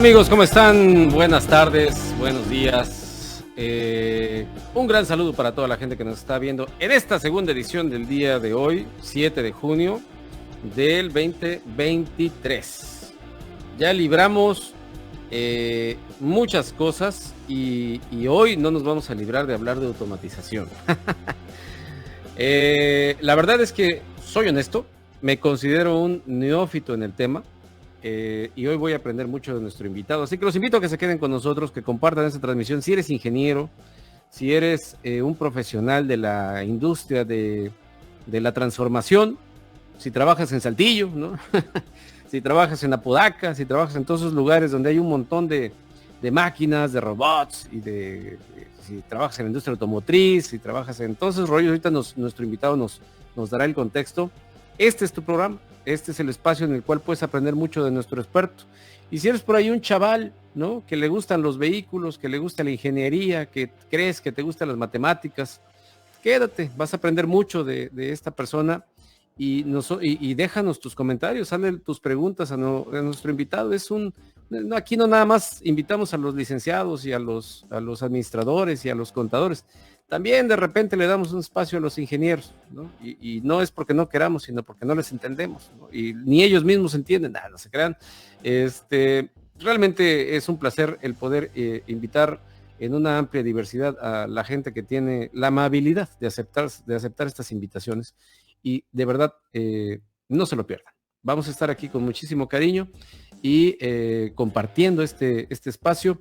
Amigos, ¿cómo están? Buenas tardes, buenos días. Un gran saludo para toda la gente que nos está viendo en esta segunda edición del día de hoy, 7 de junio del 2023. Ya libramos muchas cosas y hoy no nos vamos a librar de hablar de automatización. La verdad es que soy honesto, me considero un neófito en el tema. Y hoy voy a aprender mucho de nuestro invitado, así que los invito a que se queden con nosotros, que compartan esta transmisión. Si eres ingeniero, si eres un profesional de la industria de la transformación, si trabajas en Saltillo, ¿no? Si trabajas en Apodaca, si trabajas en todos esos lugares donde hay un montón de máquinas, de robots, si trabajas en la industria automotriz, si trabajas en todos esos rollos, ahorita nuestro invitado nos dará el contexto. Este es tu programa. Este es el espacio en el cual puedes aprender mucho de nuestro experto. Y si eres por ahí un chaval, ¿no?, que le gustan los vehículos, que le gusta la ingeniería, que crees que te gustan las matemáticas, quédate, vas a aprender mucho de esta persona y déjanos tus comentarios, hazle tus preguntas a nuestro invitado. Aquí no nada más invitamos a los licenciados y a los administradores y a los contadores. También de repente le damos un espacio a los ingenieros, ¿no? Y no es porque no queramos, sino porque no les entendemos, ¿no? Y ni ellos mismos entienden, nada, no se crean. Realmente es un placer el poder invitar en una amplia diversidad a la gente que tiene la amabilidad de aceptar estas invitaciones. Y de verdad, no se lo pierdan. Vamos a estar aquí con muchísimo cariño y compartiendo este espacio.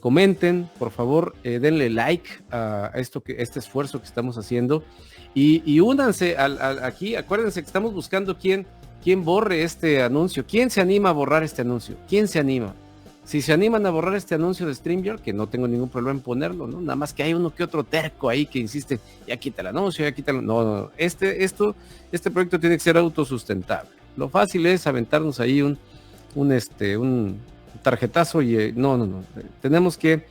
Comenten, por favor, denle like a este esfuerzo que estamos haciendo y únanse aquí. Acuérdense que estamos buscando quién borre este anuncio. ¿Quién se anima a borrar este anuncio? ¿Quién se anima? Si se animan a borrar este anuncio de StreamYard, que no tengo ningún problema en ponerlo, ¿no? Nada más que hay uno que otro terco ahí que insiste, ya quita el anuncio, ya quítalo. No. Este proyecto tiene que ser autosustentable. Lo fácil es aventarnos ahí un tarjetazo y no. Tenemos que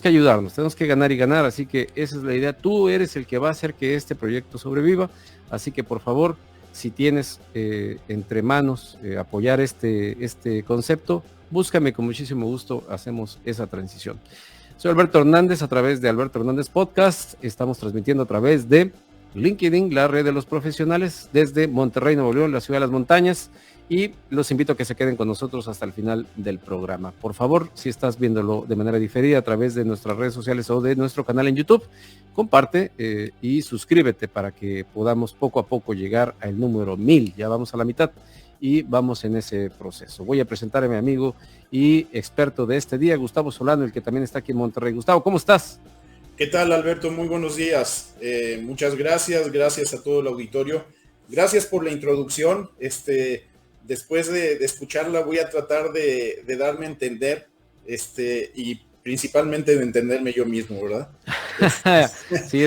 ayudarnos, tenemos que ganar y ganar, así que esa es la idea. Tú eres el que va a hacer que este proyecto sobreviva, así que por favor, si tienes entre manos apoyar este concepto, búscame, con muchísimo gusto hacemos esa transición. Soy Alberto Hernández, a través de Alberto Hernández Podcast, estamos transmitiendo a través de LinkedIn, la red de los profesionales, desde Monterrey, Nuevo León, la ciudad de las montañas, y los invito a que se queden con nosotros hasta el final del programa. Por favor, si estás viéndolo de manera diferida a través de nuestras redes sociales o de nuestro canal en YouTube, comparte y suscríbete para que podamos poco a poco llegar al número 1000. Ya vamos a la mitad y vamos en ese proceso. Voy a presentar a mi amigo y experto de este día, Gustavo Solano, el que también está aquí en Monterrey. Gustavo, ¿cómo estás? ¿Qué tal, Alberto? Muy buenos días. Muchas gracias a todo el auditorio. Gracias por la introducción. Después de escucharla voy a tratar de darme a entender y principalmente de entenderme yo mismo, ¿verdad? Sí,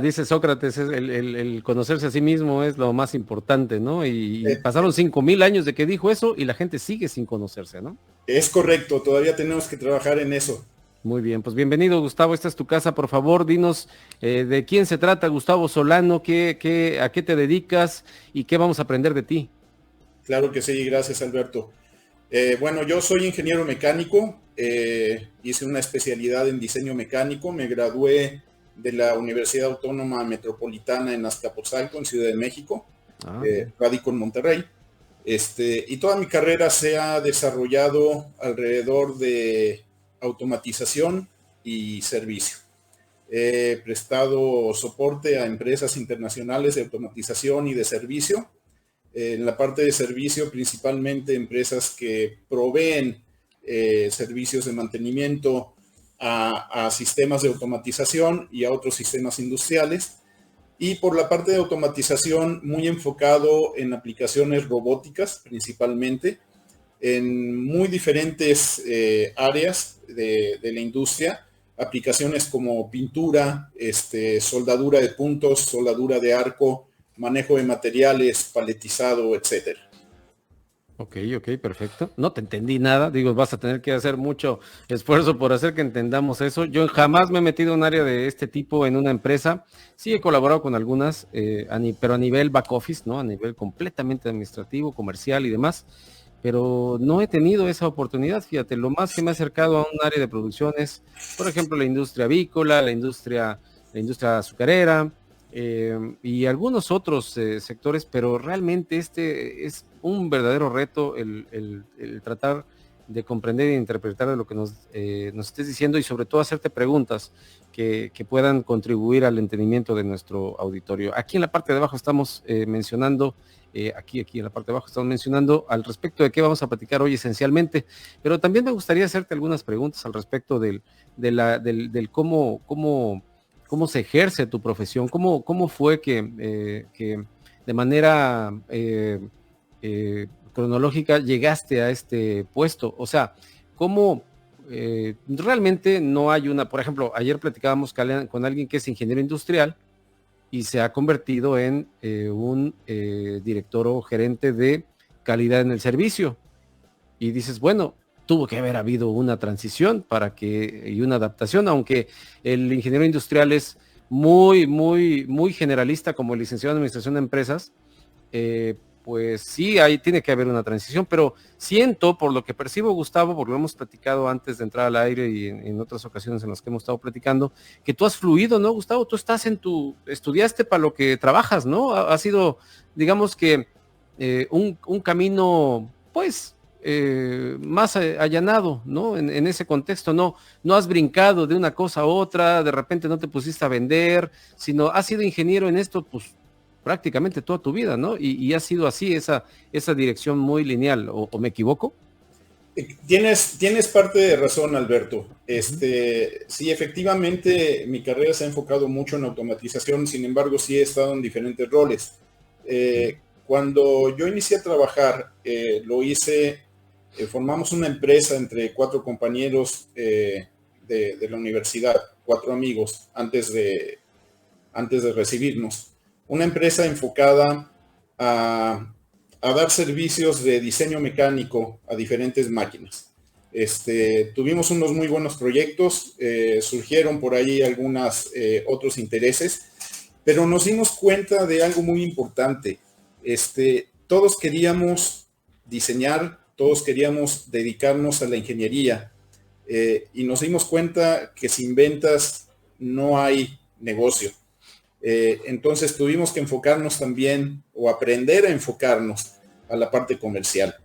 dice Sócrates, el conocerse a sí mismo es lo más importante, ¿no? Y pasaron 5,000 años de que dijo eso y la gente sigue sin conocerse, ¿no? Es correcto, todavía tenemos que trabajar en eso. Muy bien, pues bienvenido, Gustavo, esta es tu casa. Por favor, dinos de quién se trata, Gustavo Solano, a qué te dedicas y qué vamos a aprender de ti. Claro que sí, gracias, Alberto. Bueno, yo soy ingeniero mecánico, hice una especialidad en diseño mecánico, me gradué de la Universidad Autónoma Metropolitana en Azcapotzalco, en Ciudad de México, radico en Monterrey, y toda mi carrera se ha desarrollado alrededor de automatización y servicio. He prestado soporte a empresas internacionales de automatización y de servicio. En la parte de servicio, principalmente empresas que proveen servicios de mantenimiento a sistemas de automatización y a otros sistemas industriales. Y por la parte de automatización, muy enfocado en aplicaciones robóticas, principalmente, en muy diferentes áreas de la industria, aplicaciones como pintura, soldadura de puntos, soldadura de arco, manejo de materiales, paletizado, etcétera. Ok, perfecto. No te entendí nada. Digo, vas a tener que hacer mucho esfuerzo por hacer que entendamos eso. Yo jamás me he metido en un área de este tipo en una empresa. Sí he colaborado con algunas, pero a nivel back office, ¿no? A nivel completamente administrativo, comercial y demás. pero no he tenido esa oportunidad, fíjate, lo más que me he acercado a un área de producción es, por ejemplo, la industria avícola, la industria azucarera, y algunos otros sectores, pero realmente este es un verdadero reto el tratar de comprender e interpretar de lo que nos estés diciendo y sobre todo hacerte preguntas que puedan contribuir al entendimiento de nuestro auditorio. Aquí en la parte de abajo estamos mencionando aquí en la parte de abajo estamos mencionando al respecto de qué vamos a platicar hoy esencialmente, pero también me gustaría hacerte algunas preguntas al respecto del cómo se ejerce tu profesión, cómo fue que de manera cronológica llegaste a este puesto, o sea, cómo realmente no hay una, por ejemplo, ayer platicábamos con alguien que es ingeniero industrial, y se ha convertido en un director o gerente de calidad en el servicio. Y dices, bueno, tuvo que haber habido una transición y una adaptación, aunque el ingeniero industrial es muy generalista como el licenciado en administración de empresas, pues sí, ahí tiene que haber una transición, pero siento, por lo que percibo, Gustavo, porque lo hemos platicado antes de entrar al aire y en otras ocasiones en las que hemos estado platicando, que tú has fluido, ¿no, Gustavo? Tú estás estudiaste para lo que trabajas, ¿no? Ha sido, digamos que, un camino, pues, más allanado, ¿no? En ese contexto, no has brincado de una cosa a otra, de repente no te pusiste a vender, sino has sido ingeniero en esto, pues, prácticamente toda tu vida, ¿no? Y ha sido así, esa dirección muy lineal, ¿o me equivoco? Tienes parte de razón, Alberto. Uh-huh. Sí, efectivamente, mi carrera se ha enfocado mucho en automatización, sin embargo, sí he estado en diferentes roles. Uh-huh. Cuando yo inicié a trabajar, lo hice, formamos una empresa entre 4 compañeros de la universidad, 4 amigos, antes de recibirnos. Una empresa enfocada a dar servicios de diseño mecánico a diferentes máquinas. Tuvimos unos muy buenos proyectos, surgieron por ahí algunos otros intereses, pero nos dimos cuenta de algo muy importante. Todos queríamos diseñar, todos queríamos dedicarnos a la ingeniería, y nos dimos cuenta que sin ventas no hay negocio. Entonces tuvimos que enfocarnos también o aprender a enfocarnos a la parte comercial.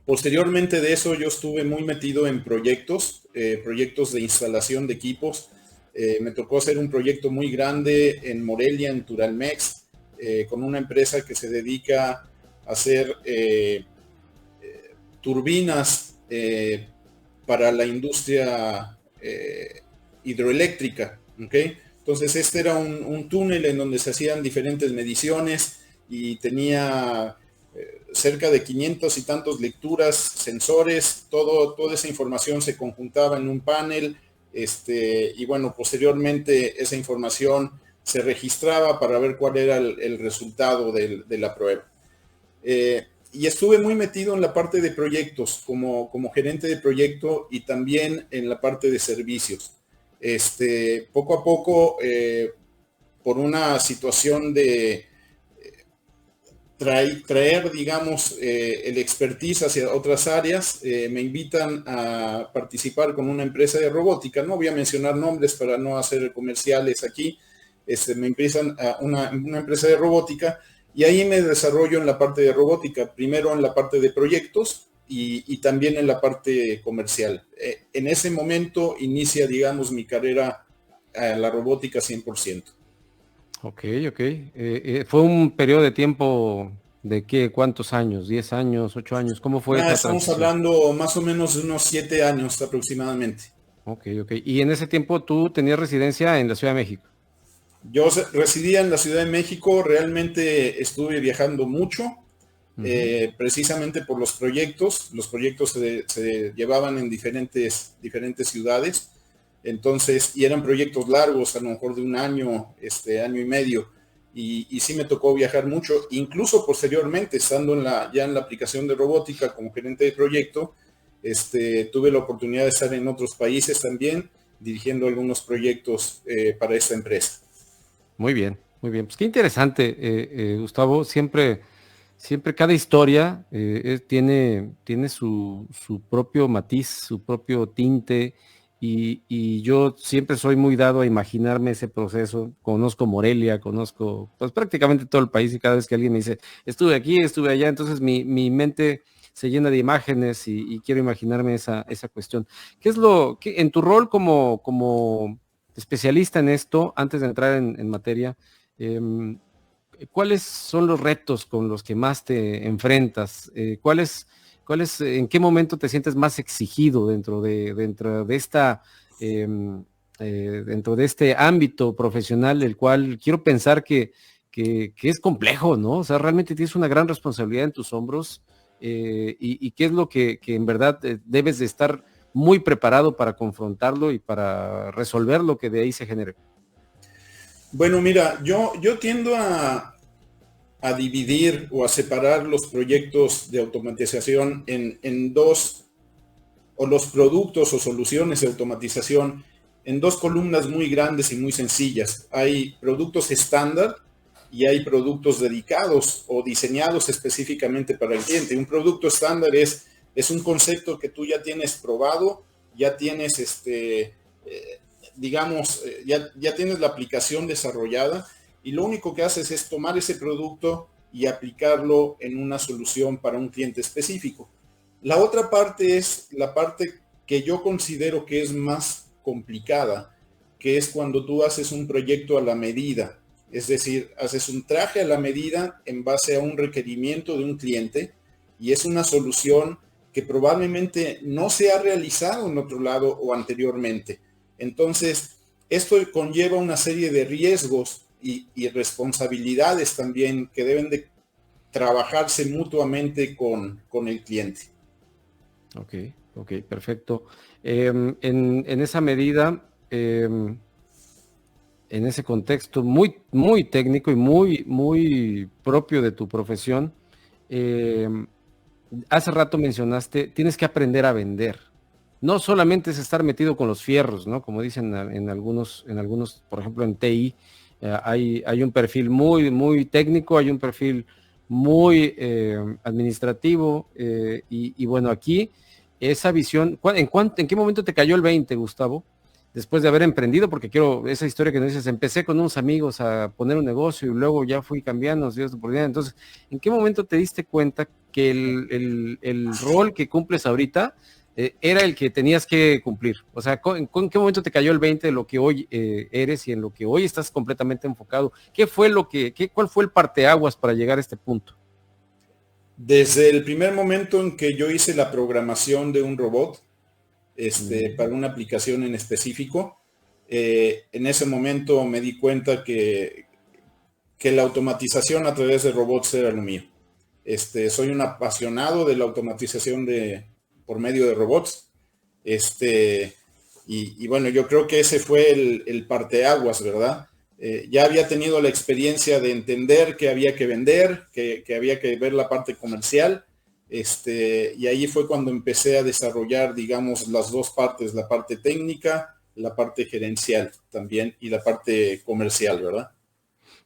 Posteriormente de eso yo estuve muy metido en proyectos de instalación de equipos. Me tocó hacer un proyecto muy grande en Morelia, en Turalmex, con una empresa que se dedica a hacer turbinas para la industria hidroeléctrica, ¿okay? Entonces este era un túnel en donde se hacían diferentes mediciones y tenía cerca de 500 y tantos lecturas, sensores, toda esa información se conjuntaba en un panel, y bueno, posteriormente esa información se registraba para ver cuál era el resultado de la prueba. Y estuve muy metido en la parte de proyectos, como gerente de proyecto y también en la parte de servicios. Poco a poco, por una situación de traer, digamos, el expertise hacia otras áreas, me invitan a participar con una empresa de robótica. No voy a mencionar nombres para no hacer comerciales aquí. Me empiezan a una empresa de robótica y ahí me desarrollo en la parte de robótica, primero en la parte de proyectos y también en la parte comercial. En ese momento inicia, digamos, mi carrera a la robótica 100%. Ok. ¿Fue un periodo de tiempo de qué? ¿Cuántos años? ¿10 años? ¿8 años? ¿Cómo fue esa Estamos transición? hablando más o menos de unos 7 años aproximadamente. Ok. Y en ese tiempo tú tenías residencia en la Ciudad de México. Yo residía en la Ciudad de México, realmente estuve viajando mucho, Uh-huh. precisamente por los proyectos. Los proyectos se llevaban en diferentes ciudades, entonces, y eran proyectos largos, a lo mejor de un año, año y medio, y sí me tocó viajar mucho, incluso posteriormente, estando ya en la aplicación de robótica como gerente de proyecto, tuve la oportunidad de estar en otros países también, dirigiendo algunos proyectos para esta empresa. Muy bien. Pues qué interesante, Gustavo. Siempre Siempre cada historia tiene su propio matiz, su propio tinte, y yo siempre soy muy dado a imaginarme ese proceso. Conozco Morelia, conozco pues prácticamente todo el país, y cada vez que alguien me dice, estuve aquí, estuve allá, entonces mi mente se llena de imágenes y quiero imaginarme esa cuestión. ¿Qué es que en tu rol como especialista en esto, antes de entrar en materia, em, ¿cuáles son los retos con los que más te enfrentas? ¿En qué momento te sientes más exigido dentro de dentro de este ámbito profesional, el cual quiero pensar que es complejo, ¿no? O sea, realmente tienes una gran responsabilidad en tus hombros, y qué es lo que en verdad debes de estar muy preparado para confrontarlo y para resolver lo que de ahí se genere. Bueno, mira, yo tiendo a dividir o a separar los proyectos de automatización en dos, o los productos o soluciones de automatización en dos columnas muy grandes y muy sencillas. Hay productos estándar y hay productos dedicados o diseñados específicamente para el cliente. Un producto estándar es un concepto que tú ya tienes probado, ya tienes ya tienes la aplicación desarrollada, y lo único que haces es tomar ese producto y aplicarlo en una solución para un cliente específico. La otra parte es la parte que yo considero que es más complicada, que es cuando tú haces un proyecto a la medida. Es decir, haces un traje a la medida en base a un requerimiento de un cliente, y es una solución que probablemente no se ha realizado en otro lado o anteriormente. Entonces, esto conlleva una serie de riesgos y responsabilidades también que deben de trabajarse mutuamente con el cliente. Ok, perfecto. En esa medida, en ese contexto muy técnico y muy propio de tu profesión, hace rato mencionaste, tienes que aprender a vender. No solamente es estar metido con los fierros, ¿no? Como dicen en algunos, por ejemplo, en TI, hay un perfil muy técnico, hay un perfil muy administrativo, y bueno, aquí esa visión, ¿en qué momento te cayó el 20, Gustavo? Después de haber emprendido, porque quiero esa historia que nos dices, empecé con unos amigos a poner un negocio y luego ya fui cambiando, ¿sí? Entonces, ¿en qué momento te diste cuenta que el rol que cumples ahorita era el que tenías que cumplir? O sea, ¿en qué momento te cayó el 20 de lo que hoy eres y en lo que hoy estás completamente enfocado? ¿Cuál fue el parteaguas para llegar a este punto? Desde el primer momento en que yo hice la programación de un robot, para una aplicación en específico, en ese momento me di cuenta que la automatización a través de robots era lo mío. Soy un apasionado de la automatización por medio de robots. Y bueno, yo creo que ese fue el parteaguas, ¿verdad? Ya había tenido la experiencia de entender que había que vender, que había que ver la parte comercial. Y ahí fue cuando empecé a desarrollar, digamos, las dos partes, la parte técnica, la parte gerencial también y la parte comercial, ¿verdad?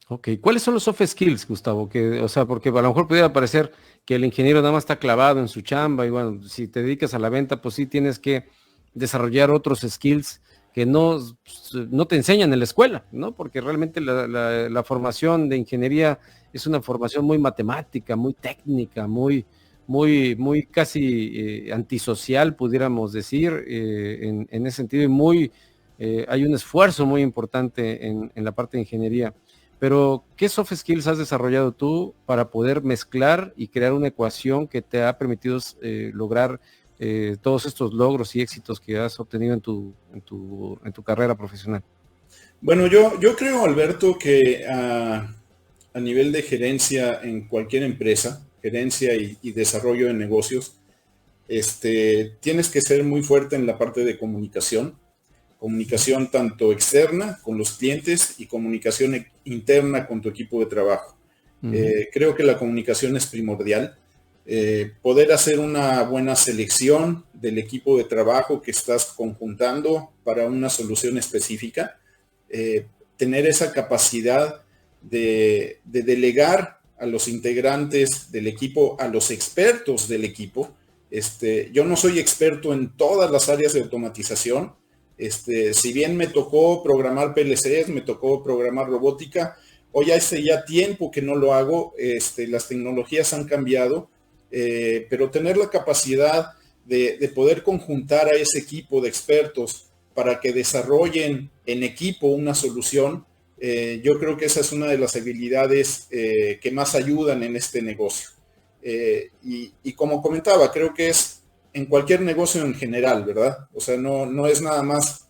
Ok, ¿cuáles son los soft skills, Gustavo? O sea, porque a lo mejor pudiera parecer que el ingeniero nada más está clavado en su chamba y bueno, si te dedicas a la venta, pues sí tienes que desarrollar otros skills que no te enseñan en la escuela, ¿no? Porque realmente la formación de ingeniería es una formación muy matemática, muy técnica, muy casi antisocial, pudiéramos decir, en ese sentido, hay un esfuerzo muy importante en la parte de ingeniería. Pero, ¿qué soft skills has desarrollado tú para poder mezclar y crear una ecuación que te ha permitido lograr todos estos logros y éxitos que has obtenido en tu carrera profesional? Bueno, yo creo, Alberto, que a nivel de gerencia en cualquier empresa, gerencia y desarrollo de negocios, tienes que ser muy fuerte en la parte de comunicación tanto externa con los clientes y comunicación interna con tu equipo de trabajo. Creo que la comunicación es primordial. Poder hacer una buena selección del equipo de trabajo que estás conjuntando para una solución específica, tener esa capacidad de delegar a los integrantes del equipo, a los expertos del equipo. Yo no soy experto en todas las áreas de automatización. Si bien me tocó programar PLCs, me tocó programar robótica, hoy hace ya tiempo que no lo hago. Las tecnologías han cambiado, pero tener la capacidad de poder conjuntar a ese equipo de expertos para que desarrollen en equipo una solución, yo creo que esa es una de las habilidades que más ayudan en este negocio. Y como comentaba, creo que es en cualquier negocio en general, ¿verdad? O sea, no es nada más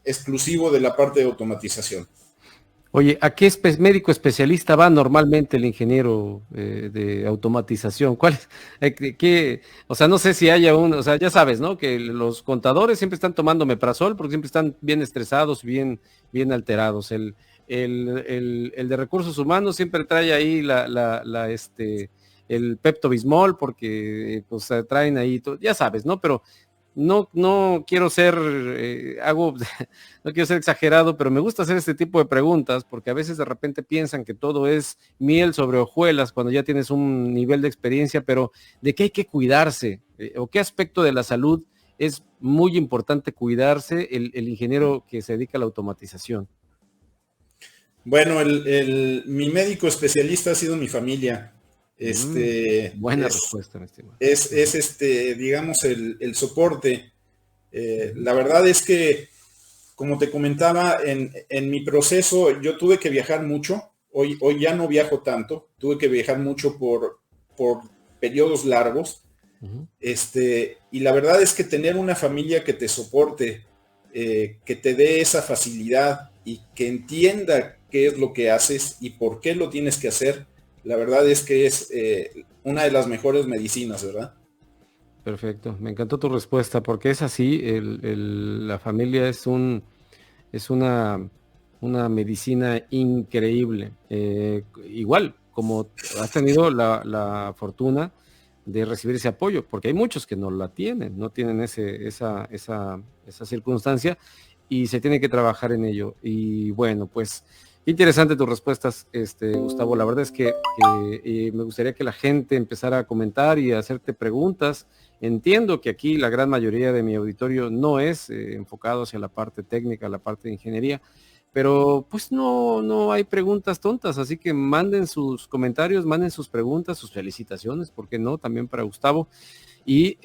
exclusivo de la parte de automatización. Oye, ¿a qué médico especialista va normalmente el ingeniero de automatización? ¿Cuál es? O sea, no sé si haya o sea, ya sabes, ¿no? Que los contadores siempre están tomando omeprazol porque siempre están bien estresados, bien alterados. El de recursos humanos siempre trae ahí el Pepto-Bismol porque pues traen ahí, ya sabes, ¿no? Pero no quiero ser, no quiero ser exagerado, pero me gusta hacer este tipo de preguntas porque a veces de repente piensan que todo es miel sobre hojuelas cuando ya tienes un nivel de experiencia, pero ¿de qué hay que cuidarse? ¿O qué aspecto de la salud es muy importante cuidarse el ingeniero que se dedica a la automatización? Bueno, mi médico especialista ha sido mi familia. Buena respuesta, mi estimado. Digamos, el soporte. La verdad es que, como te comentaba, en mi proceso yo tuve que viajar mucho. Hoy ya no viajo tanto. Tuve que viajar mucho por periodos largos. Y la verdad es que tener una familia que te soporte, que te dé esa facilidad y que entienda qué es lo que haces y por qué lo tienes que hacer, la verdad es que es una de las mejores medicinas, ¿verdad? Perfecto, me encantó tu respuesta porque es así, la familia es una medicina increíble. Igual, como has tenido la fortuna de recibir ese apoyo, porque hay muchos que no tienen esa circunstancia y se tiene que trabajar en ello. Y bueno, pues interesante tus respuestas, Gustavo. La verdad es que me gustaría que la gente empezara a comentar y a hacerte preguntas. Entiendo que aquí la gran mayoría de mi auditorio no es enfocado hacia la parte técnica, la parte de ingeniería, pero pues no hay preguntas tontas, así que manden sus comentarios, manden sus preguntas, sus felicitaciones, ¿por qué no? También para Gustavo. Y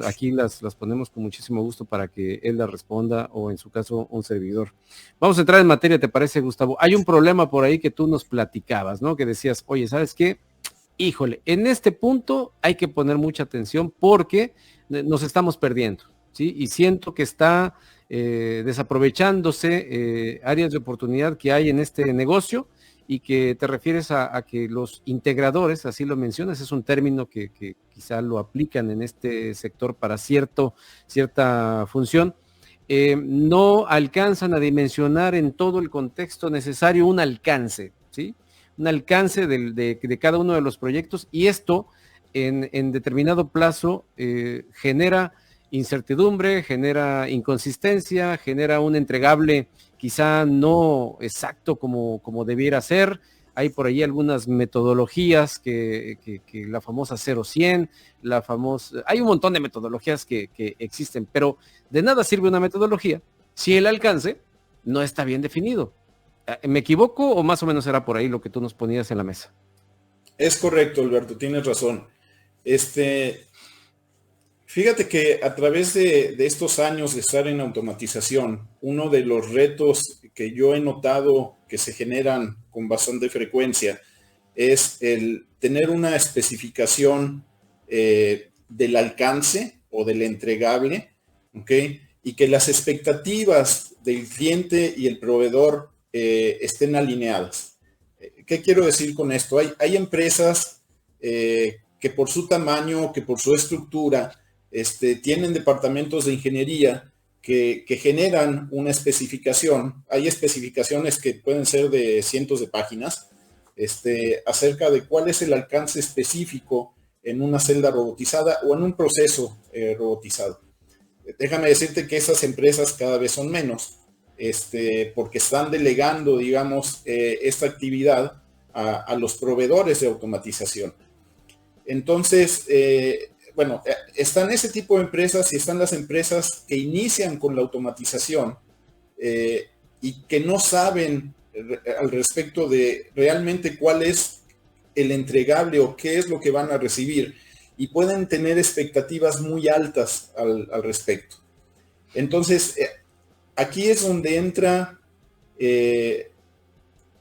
aquí las ponemos con muchísimo gusto para que él las responda o en su caso un servidor. Vamos a entrar en materia, ¿te parece, Gustavo? Hay un problema por ahí que tú nos platicabas, ¿no? Que decías, oye, ¿sabes qué? Híjole, en este punto hay que poner mucha atención porque nos estamos perdiendo, ¿sí? Y siento que está desaprovechándose áreas de oportunidad que hay en este negocio y que te refieres a que los integradores, así lo mencionas, es un término que quizá lo aplican en este sector para cierta función, no alcanzan a dimensionar en todo el contexto necesario un alcance, ¿sí? Un alcance de cada uno de los proyectos y esto en determinado plazo genera incertidumbre, genera inconsistencia, genera un entregable quizá no exacto como debiera ser. Hay por ahí algunas metodologías que la famosa 0-100, hay un montón de metodologías que existen, pero de nada sirve una metodología si el alcance no está bien definido. ¿Me equivoco o más o menos era por ahí lo que tú nos ponías en la mesa? Es correcto, Alberto, tienes razón. Fíjate que a través de estos años de estar en automatización, uno de los retos que yo he notado que se generan con bastante frecuencia es el tener una especificación del alcance o del entregable, ¿ok? Y que las expectativas del cliente y el proveedor estén alineadas. ¿Qué quiero decir con esto? Hay empresas que por su tamaño, que por su estructura, tienen departamentos de ingeniería que generan una especificación. Hay especificaciones que pueden ser de cientos de páginas acerca de cuál es el alcance específico en una celda robotizada o en un proceso robotizado. Déjame decirte que esas empresas cada vez son menos, porque están delegando, digamos, esta actividad a los proveedores de automatización. Entonces, están ese tipo de empresas y están las empresas que inician con la automatización y que no saben al respecto de realmente cuál es el entregable o qué es lo que van a recibir, y pueden tener expectativas muy altas al respecto. Entonces, aquí es donde entra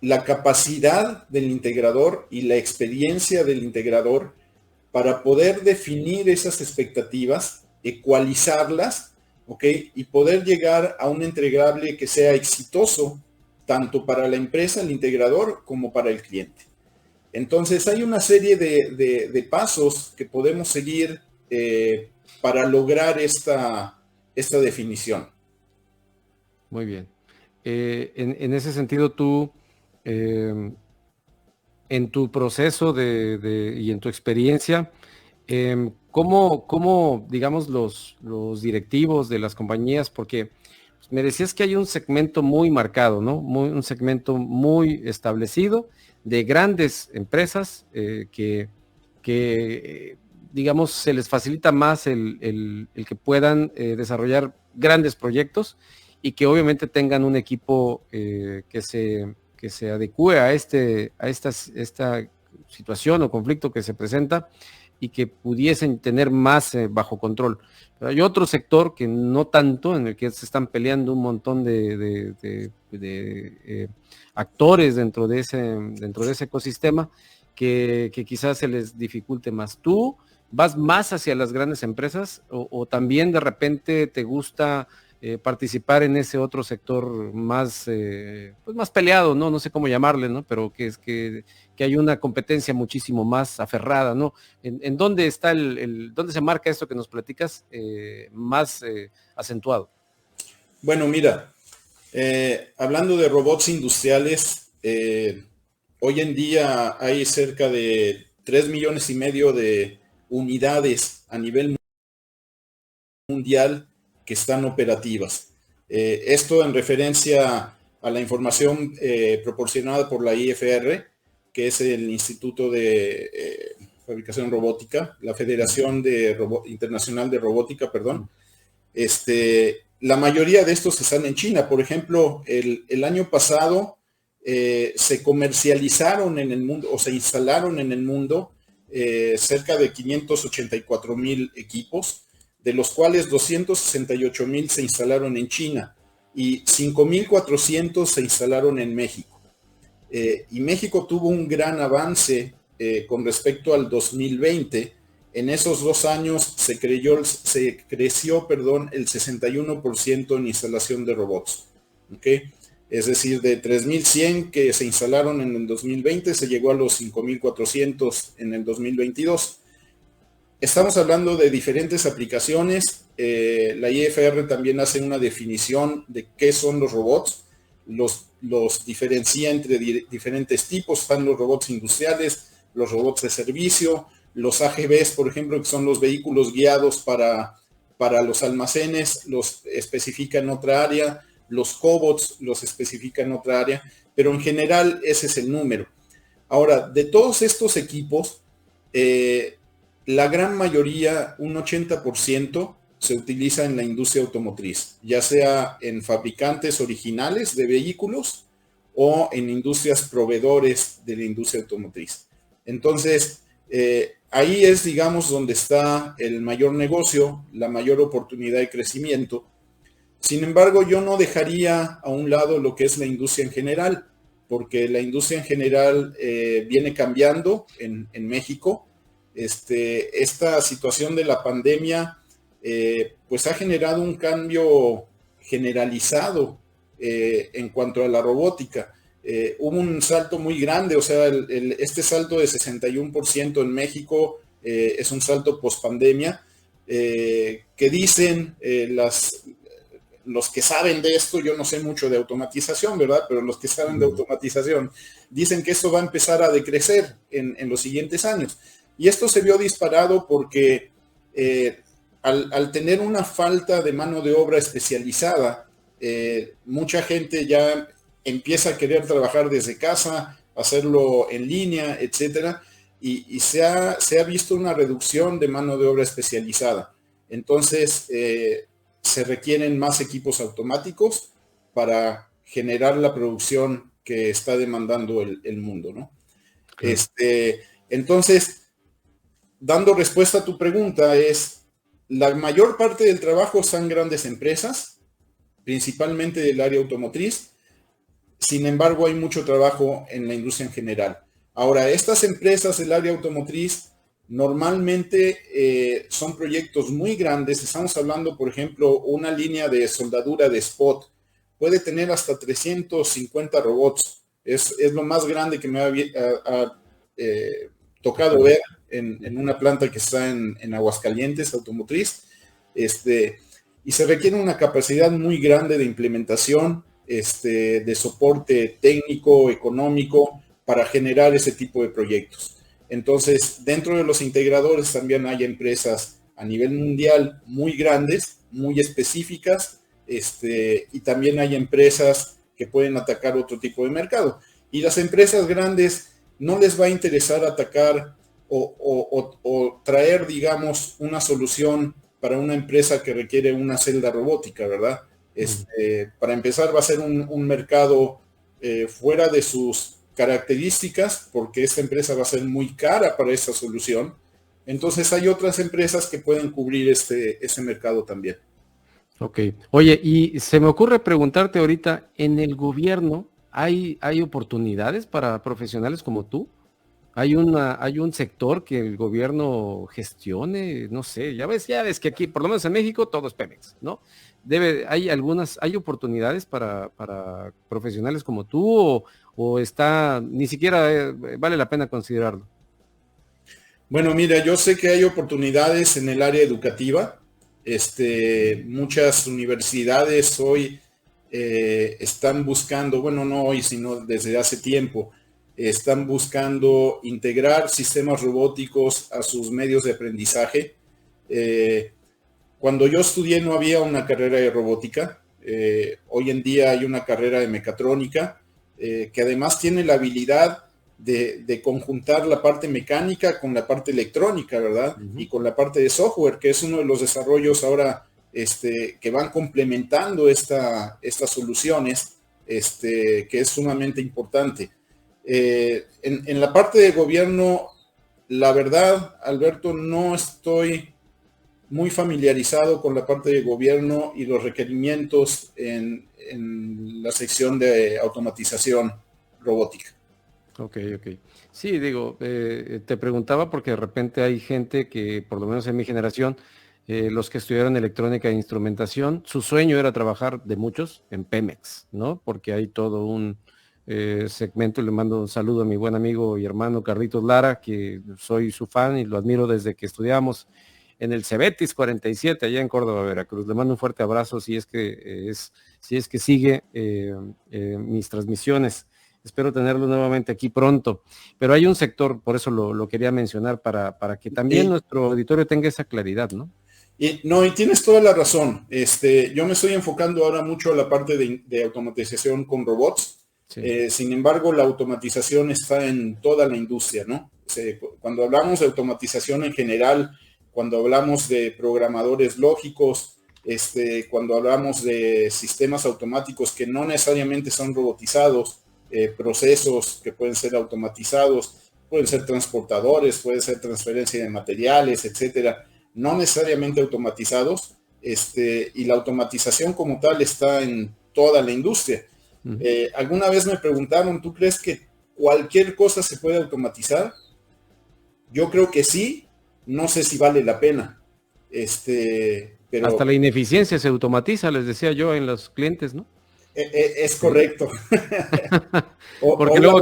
la capacidad del integrador y la experiencia del integrador para poder definir esas expectativas, ecualizarlas, ¿ok? Y poder llegar a un entregable que sea exitoso tanto para la empresa, el integrador, como para el cliente. Entonces hay una serie de pasos que podemos seguir para lograr esta definición. Muy bien. En ese sentido, tú, en tu proceso y en tu experiencia, ¿cómo, digamos, los directivos de las compañías, porque me decías que hay un segmento muy marcado, ¿no? Un segmento muy establecido de grandes empresas que, digamos, se les facilita más el que puedan desarrollar grandes proyectos y que obviamente tengan un equipo que se adecue a esta situación o conflicto que se presenta y que pudiesen tener más bajo control. Pero hay otro sector que no tanto, en el que se están peleando un montón de actores dentro de ese ecosistema que quizás se les dificulte más. ¿Tú vas más hacia las grandes empresas o también de repente te gusta participar en ese otro sector más, pues más peleado, ¿no? No sé cómo llamarle, ¿no? Pero que hay una competencia muchísimo más aferrada, ¿no? ¿En dónde está dónde se marca esto que nos platicas más acentuado? Bueno, mira, hablando de robots industriales, hoy en día hay cerca de 3,5 millones de unidades a nivel mundial que están operativas. Esto en referencia a la información proporcionada por la IFR, que es el Instituto de Fabricación Robótica, la Federación Internacional de Robótica, perdón. La mayoría de estos están en China. Por ejemplo, el año pasado se comercializaron en el mundo, o se instalaron en el mundo, cerca de 584,000 equipos, de los cuales 268,000 se instalaron en China y 5,400 se instalaron en México. Y México tuvo un gran avance con respecto al 2020. En esos 2 años se creció el 61% en instalación de robots. ¿Okay? Es decir, de 3,100 que se instalaron en el 2020, se llegó a los 5,400 en el 2022. Estamos hablando de diferentes aplicaciones. La IFR también hace una definición de qué son los robots. Los diferencia entre diferentes tipos. Están los robots industriales, los robots de servicio, los AGVs, por ejemplo, que son los vehículos guiados para los almacenes, los especifica en otra área. Los cobots los especifica en otra área. Pero en general ese es el número. Ahora, de todos estos equipos, la gran mayoría, un 80%, se utiliza en la industria automotriz, ya sea en fabricantes originales de vehículos o en industrias proveedores de la industria automotriz. Entonces, ahí es, digamos, donde está el mayor negocio, la mayor oportunidad de crecimiento. Sin embargo, yo no dejaría a un lado lo que es la industria en general, porque la industria en general viene cambiando en México. Esta situación de la pandemia pues ha generado un cambio generalizado en cuanto a la robótica. Hubo un salto muy grande, o sea, este salto de 61% en México es un salto post pandemia que dicen los que saben de esto. Yo no sé mucho de automatización, ¿verdad? Pero los que saben de automatización dicen que esto va a empezar a decrecer en los siguientes años. Y esto se vio disparado porque al tener una falta de mano de obra especializada, mucha gente ya empieza a querer trabajar desde casa, hacerlo en línea, etcétera, y se ha visto una reducción de mano de obra especializada. Entonces, se requieren más equipos automáticos para generar la producción que está demandando el mundo, ¿no? Claro. Entonces, dando respuesta a tu pregunta, la mayor parte del trabajo son grandes empresas, principalmente del área automotriz. Sin embargo, hay mucho trabajo en la industria en general. Ahora, estas empresas del área automotriz normalmente son proyectos muy grandes. Estamos hablando, por ejemplo, una línea de soldadura de spot. Puede tener hasta 350 robots. Es lo más grande que me ha tocado ver en una planta que está en Aguascalientes, automotriz. Y se requiere una capacidad muy grande de implementación, de soporte técnico, económico, para generar ese tipo de proyectos. Entonces, dentro de los integradores también hay empresas a nivel mundial muy grandes, muy específicas, y también hay empresas que pueden atacar otro tipo de mercado. Y las empresas grandes no les va a interesar atacar o traer, digamos, una solución para una empresa que requiere una celda robótica, ¿verdad? Para empezar, va a ser un mercado fuera de sus características, porque esta empresa va a ser muy cara para esta solución. Entonces hay otras empresas que pueden cubrir ese mercado también. Ok. Oye, y se me ocurre preguntarte ahorita, ¿en el gobierno hay oportunidades para profesionales como tú? ¿Hay un sector que el gobierno gestione? No sé, ya ves que aquí, por lo menos en México, todo es Pemex, ¿no? Hay oportunidades para profesionales como tú o ni siquiera vale la pena considerarlo? Bueno, mira, yo sé que hay oportunidades en el área educativa. Muchas universidades hoy están buscando, bueno, no hoy, sino desde hace tiempo, están buscando integrar sistemas robóticos a sus medios de aprendizaje. Cuando yo estudié no había una carrera de robótica. Hoy en día hay una carrera de mecatrónica que además tiene la habilidad de conjuntar la parte mecánica con la parte electrónica, ¿verdad? Uh-huh. Y con la parte de software, que es uno de los desarrollos ahora que van complementando estas soluciones, que es sumamente importante. En la parte de gobierno, la verdad, Alberto, no estoy muy familiarizado con la parte de gobierno y los requerimientos en la sección de automatización robótica. Ok. Sí, digo, te preguntaba porque de repente hay gente que, por lo menos en mi generación, los que estudiaron electrónica e instrumentación, su sueño era trabajar de muchos en Pemex, ¿no? Porque hay todo un segmento, le mando un saludo a mi buen amigo y hermano Carlitos Lara, que soy su fan y lo admiro desde que estudiamos en el Cebetis 47, allá en Córdoba, Veracruz. Le mando un fuerte abrazo si es que sigue mis transmisiones. Espero tenerlo nuevamente aquí pronto. Pero hay un sector, por eso lo quería mencionar, para que también nuestro auditorio tenga esa claridad, ¿no? Y tienes toda la razón. Yo me estoy enfocando ahora mucho a la parte de automatización con robots. Sí. Sin embargo, la automatización está en toda la industria, ¿no? Cuando hablamos de automatización en general, cuando hablamos de programadores lógicos, cuando hablamos de sistemas automáticos que no necesariamente son robotizados, procesos que pueden ser automatizados, pueden ser transportadores, puede ser transferencia de materiales, etcétera, no necesariamente automatizados, y la automatización como tal está en toda la industria. Uh-huh. Alguna vez me preguntaron, ¿tú crees que cualquier cosa se puede automatizar? Yo creo que sí, no sé si vale la pena. Pero hasta la ineficiencia se automatiza, les decía yo en los clientes, ¿no? Es correcto. Porque luego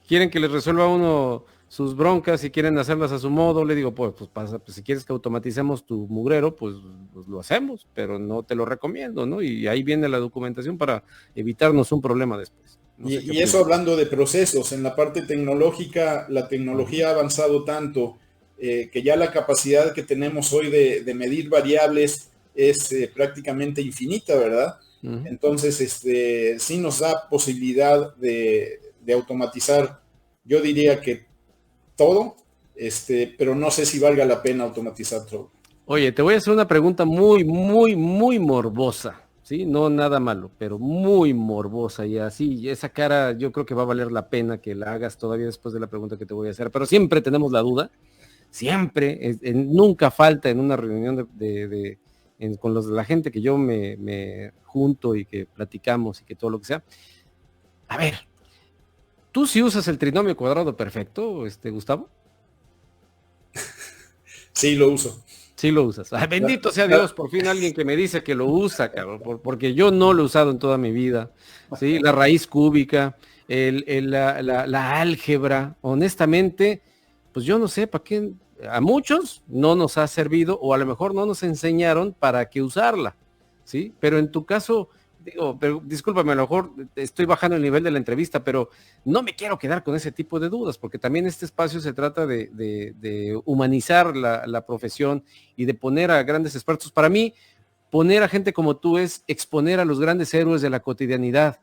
quieren que les resuelva uno sus broncas y quieren hacerlas a su modo. Le digo, pues si quieres que automaticemos tu mugrero, pues lo hacemos, pero no te lo recomiendo, ¿no? Y ahí viene la documentación para evitarnos un problema después. No sé y eso hablando de procesos, en la parte tecnológica, la tecnología ha avanzado tanto que ya la capacidad que tenemos hoy de medir variables es prácticamente infinita, ¿verdad? Uh-huh. Entonces, sí nos da posibilidad de de automatizar, yo diría que todo, pero no sé si valga la pena automatizar todo. Oye, te voy a hacer una pregunta muy, muy, muy morbosa, ¿sí? No nada malo, pero muy morbosa y así, y esa cara yo creo que va a valer la pena que la hagas todavía después de la pregunta que te voy a hacer, pero siempre tenemos la duda, siempre, nunca falta en una reunión con la gente que yo me junto y que platicamos y que todo lo que sea. A ver, ¿tú sí usas el trinomio cuadrado perfecto, Gustavo? Sí, lo uso. Sí lo usas. Ay, bendito sea Dios, por fin alguien que me dice que lo usa, cabrón, porque yo no lo he usado en toda mi vida. ¿Sí? La raíz cúbica, la álgebra, honestamente, pues yo no sé para qué, a muchos no nos ha servido o a lo mejor no nos enseñaron para qué usarla, ¿sí? Pero en tu caso, digo, pero discúlpame, a lo mejor estoy bajando el nivel de la entrevista, pero no me quiero quedar con ese tipo de dudas, porque también este espacio se trata de humanizar la profesión y de poner a grandes expertos. Para mí, poner a gente como tú es exponer a los grandes héroes de la cotidianidad.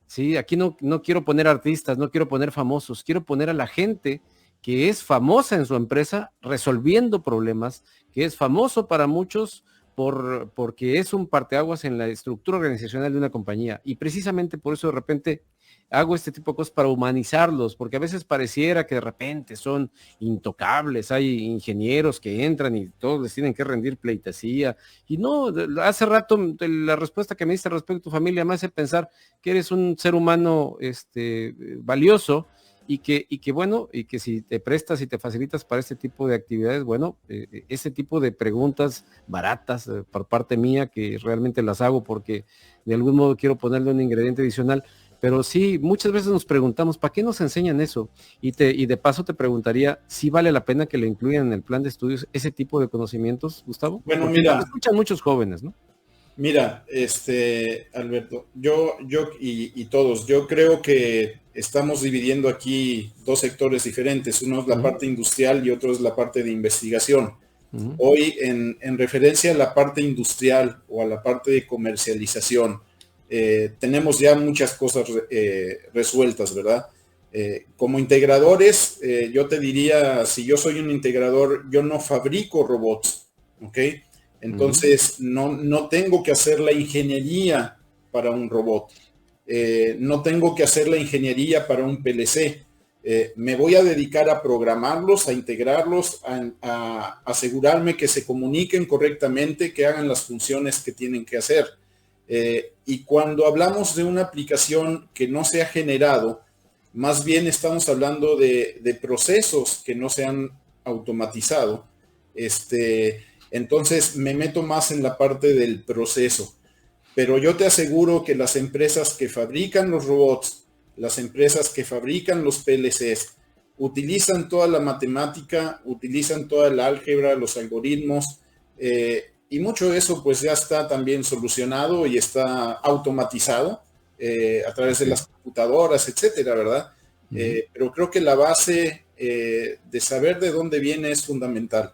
Sí, aquí no quiero poner artistas, no quiero poner famosos, quiero poner a la gente que es famosa en su empresa resolviendo problemas, que es famoso para muchos porque es un parteaguas en la estructura organizacional de una compañía. Y precisamente por eso de repente hago este tipo de cosas para humanizarlos, porque a veces pareciera que de repente son intocables, hay ingenieros que entran y todos les tienen que rendir pleitesía, y no, hace rato la respuesta que me diste respecto a tu familia me hace pensar que eres un ser humano valioso, y que bueno, y que si te prestas y te facilitas para este tipo de actividades, bueno, ese tipo de preguntas baratas por parte mía, que realmente las hago porque de algún modo quiero ponerle un ingrediente adicional, pero sí, muchas veces nos preguntamos, ¿para qué nos enseñan eso? Y de paso te preguntaría, ¿si vale la pena que le incluyan en el plan de estudios ese tipo de conocimientos, Gustavo? Bueno, Porque mira, escuchan muchos jóvenes, ¿no? mira, Alberto, yo y todos, yo creo que estamos dividiendo aquí dos sectores diferentes. Uno es la parte industrial y otro es la parte de investigación. Hoy, en referencia a la parte industrial o a la parte de comercialización, tenemos ya muchas cosas resueltas, ¿verdad? Como integradores, yo te diría, si yo soy un integrador, yo no fabrico robots, ¿ok? Entonces, no tengo que hacer la ingeniería para un robot. No tengo que hacer la ingeniería para un PLC. Me voy a dedicar a programarlos, a integrarlos, a asegurarme que se comuniquen correctamente, que hagan las funciones que tienen que hacer. Y cuando hablamos de una aplicación que no se ha generado, más bien estamos hablando de procesos que no se han automatizado. Entonces me meto más en la parte del proceso. Pero yo te aseguro que las empresas que fabrican los robots, las empresas que fabrican los PLCs, utilizan toda la matemática, utilizan toda la álgebra, los algoritmos, y mucho de eso pues ya está también solucionado y está automatizado a través de las computadoras, etcétera, ¿verdad? Pero creo que la base de saber de dónde viene es fundamental.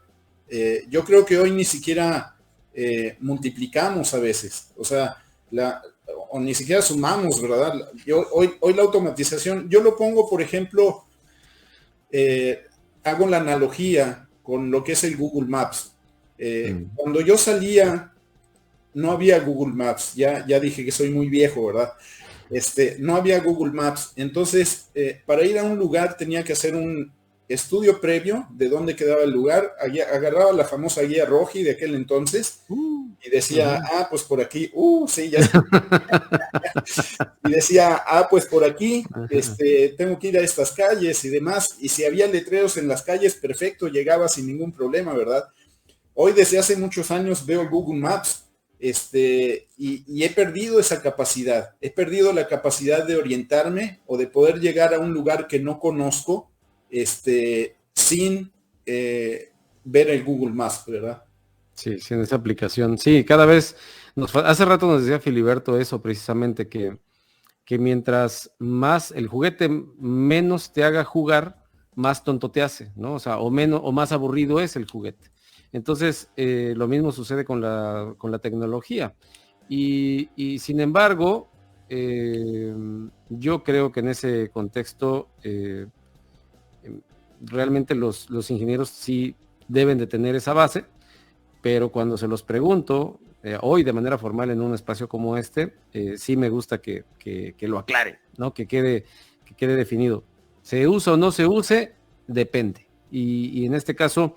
Yo creo que hoy ni siquiera multiplicamos a veces, o sea, o ni siquiera sumamos, ¿verdad? Hoy la automatización, yo lo pongo, por ejemplo, hago la analogía con lo que es el Google Maps. Cuando yo salía, no había Google Maps, ya dije que soy muy viejo, ¿verdad? No había Google Maps, entonces para ir a un lugar tenía que hacer un estudio previo de dónde quedaba el lugar, agarraba la famosa guía Roji de aquel entonces y decía, pues por aquí, sí, ya está. Y decía, pues por aquí, tengo que ir a estas calles y demás, y si había letreros en las calles, perfecto, llegaba sin ningún problema, ¿verdad? Hoy desde hace muchos años veo Google Maps, y he perdido esa capacidad, he perdido la capacidad de orientarme o de poder llegar a un lugar que no conozco, sin ver el Google Maps, ¿verdad? Sí, sí, en esa aplicación. Sí, cada vez, hace rato nos decía Filiberto eso precisamente, que mientras más el juguete menos te haga jugar, más tonto te hace, ¿no? O sea, o menos, o más aburrido es el juguete. Entonces, lo mismo sucede con la tecnología. Y sin embargo, yo creo que en ese contexto realmente los ingenieros sí deben de tener esa base, pero cuando se los pregunto hoy de manera formal en un espacio como este, sí me gusta que lo aclaren, ¿no? Que quede definido. Se usa o no se use, depende. Y en este caso,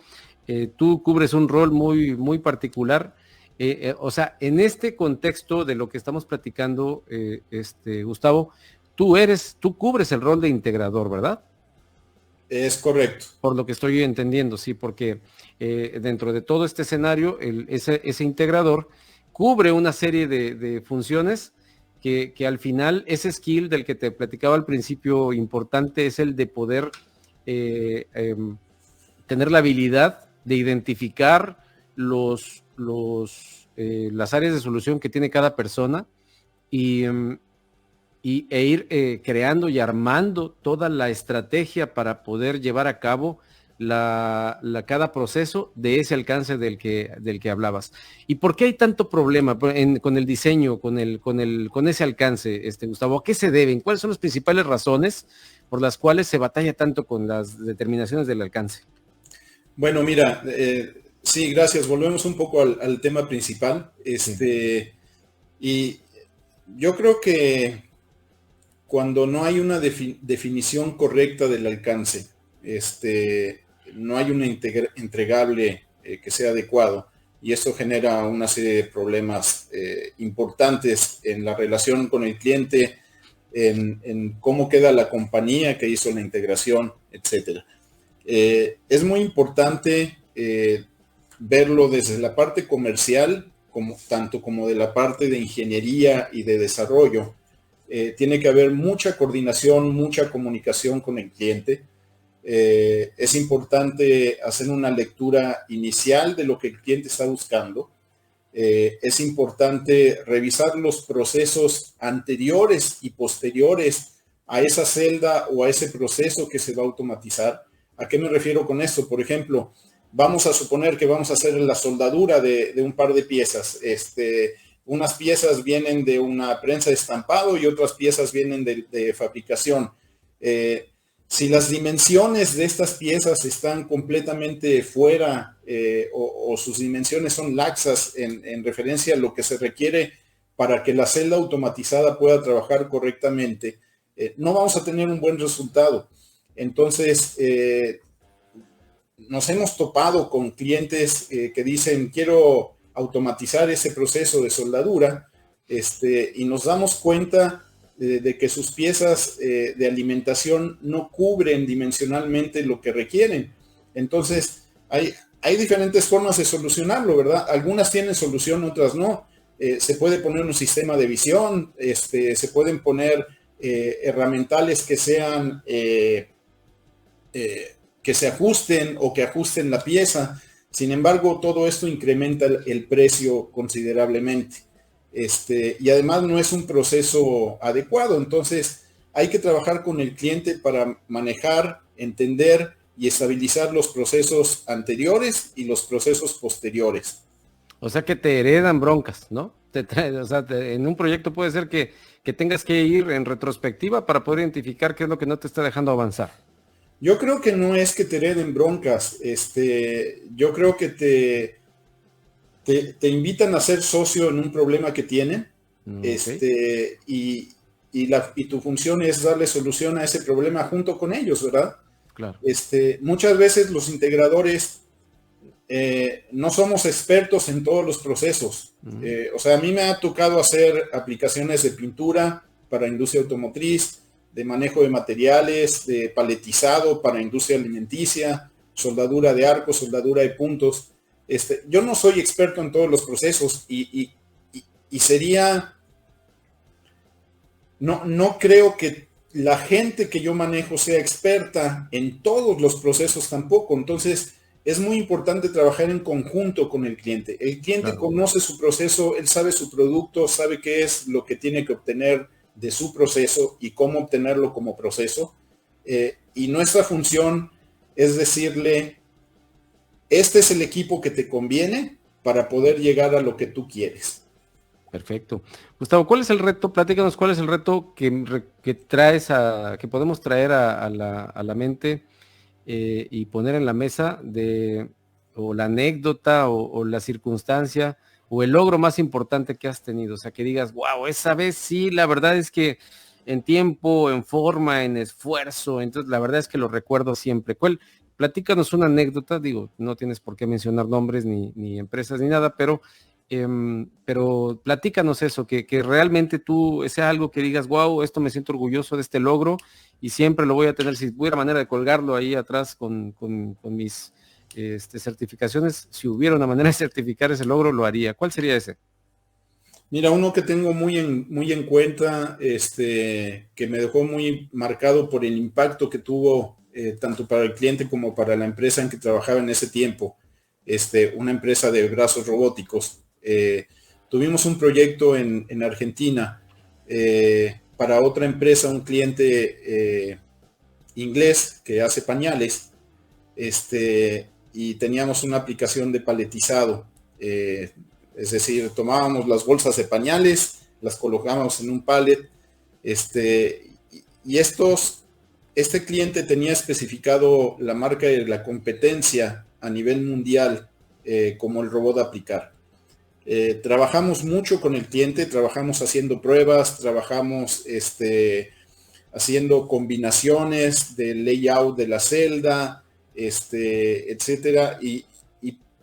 tú cubres un rol muy particular. O sea, en este contexto de lo que estamos platicando, Gustavo, tú cubres el rol de integrador, ¿verdad? Es correcto. Por lo que estoy entendiendo, sí, porque dentro de todo este escenario, ese integrador cubre una serie de funciones que al final, ese skill del que te platicaba al principio importante es el de poder tener la habilidad de identificar las áreas de solución que tiene cada persona y, e ir creando y armando toda la estrategia para poder llevar a cabo cada proceso de ese alcance del que hablabas. ¿Y por qué hay tanto problema con el diseño, con ese alcance, Gustavo? ¿A qué se deben? ¿Cuáles son las principales razones por las cuales se batalla tanto con las determinaciones del alcance? Bueno, mira, sí, gracias. Volvemos un poco al tema principal. Y yo creo que cuando no hay una definición correcta del alcance, no hay una entregable que sea adecuado, y esto genera una serie de problemas importantes en la relación con el cliente, en cómo queda la compañía que hizo la integración, etcétera. Es muy importante verlo desde la parte comercial, tanto como de la parte de ingeniería y de desarrollo. Tiene que haber mucha coordinación, mucha comunicación con el cliente. Es importante hacer una lectura inicial de lo que el cliente está buscando. Es importante revisar los procesos anteriores y posteriores a esa celda o a ese proceso que se va a automatizar. ¿A qué me refiero con esto? Por ejemplo, vamos a suponer que vamos a hacer la soldadura de un par de piezas. Unas piezas vienen de una prensa de estampado y otras piezas vienen de fabricación. Si las dimensiones de estas piezas están completamente fuera o sus dimensiones son laxas en referencia a lo que se requiere para que la celda automatizada pueda trabajar correctamente, no vamos a tener un buen resultado. Entonces, nos hemos topado con clientes que dicen, quiero automatizar ese proceso de soldadura, y nos damos cuenta de que sus piezas de alimentación no cubren dimensionalmente lo que requieren. Entonces, hay diferentes formas de solucionarlo, ¿verdad? Algunas tienen solución, otras no. Se puede poner un sistema de visión, se pueden poner herramientales que sean que se ajusten o que ajusten la pieza. Sin embargo, todo esto incrementa el precio considerablemente. Y además no es un proceso adecuado. Entonces, hay que trabajar con el cliente para manejar, entender y estabilizar los procesos anteriores y los procesos posteriores. O sea que te heredan broncas, ¿no? En un proyecto puede ser que tengas que ir en retrospectiva para poder identificar qué es lo que no te está dejando avanzar. Yo creo que no es que te hereden broncas. Yo creo que te invitan a ser socio en un problema que tienen. Okay. Y tu función es darle solución a ese problema junto con ellos, ¿verdad? Claro. Muchas veces los integradores no somos expertos en todos los procesos. O sea, a mí me ha tocado hacer aplicaciones de pintura para industria automotriz, de manejo de materiales, de paletizado para industria alimenticia, soldadura de arcos, soldadura de puntos. Yo no soy experto en todos los procesos y sería... No creo que la gente que yo manejo sea experta en todos los procesos tampoco. Entonces, es muy importante trabajar en conjunto con el cliente. El cliente conoce su proceso, él sabe su producto, sabe qué es lo que tiene que obtener de su proceso y cómo obtenerlo como proceso. Y nuestra función es decirle, este es el equipo que te conviene para poder llegar a lo que tú quieres. Perfecto. Gustavo, ¿cuál es el reto? Platícanos cuál es el reto que traes que podemos traer a la mente y poner en la mesa o la anécdota o la circunstancia o el logro más importante que has tenido. O sea, que digas, wow, esa vez sí, la verdad es que en tiempo, en forma, en esfuerzo, entonces la verdad es que lo recuerdo siempre. Platícanos una anécdota, digo, no tienes por qué mencionar nombres ni empresas ni nada, pero platícanos eso, que realmente tú sea algo que digas, wow, esto me siento orgulloso de este logro y siempre lo voy a tener. Si hubiera manera de colgarlo ahí atrás con mis certificaciones, si hubiera una manera de certificar ese logro, lo haría. ¿Cuál sería ese? Mira, uno que tengo muy en cuenta, que me dejó muy marcado por el impacto que tuvo tanto para el cliente como para la empresa en que trabajaba en ese tiempo, una empresa de brazos robóticos. Tuvimos un proyecto en Argentina para otra empresa, un cliente inglés que hace pañales, y teníamos una aplicación de paletizado. Es decir, tomábamos las bolsas de pañales, las colocábamos en un pallet, y este cliente tenía especificado la marca de la competencia a nivel mundial como el robot a aplicar. Trabajamos mucho con el cliente, trabajamos haciendo pruebas, trabajamos haciendo combinaciones del layout de la celda, etcétera, y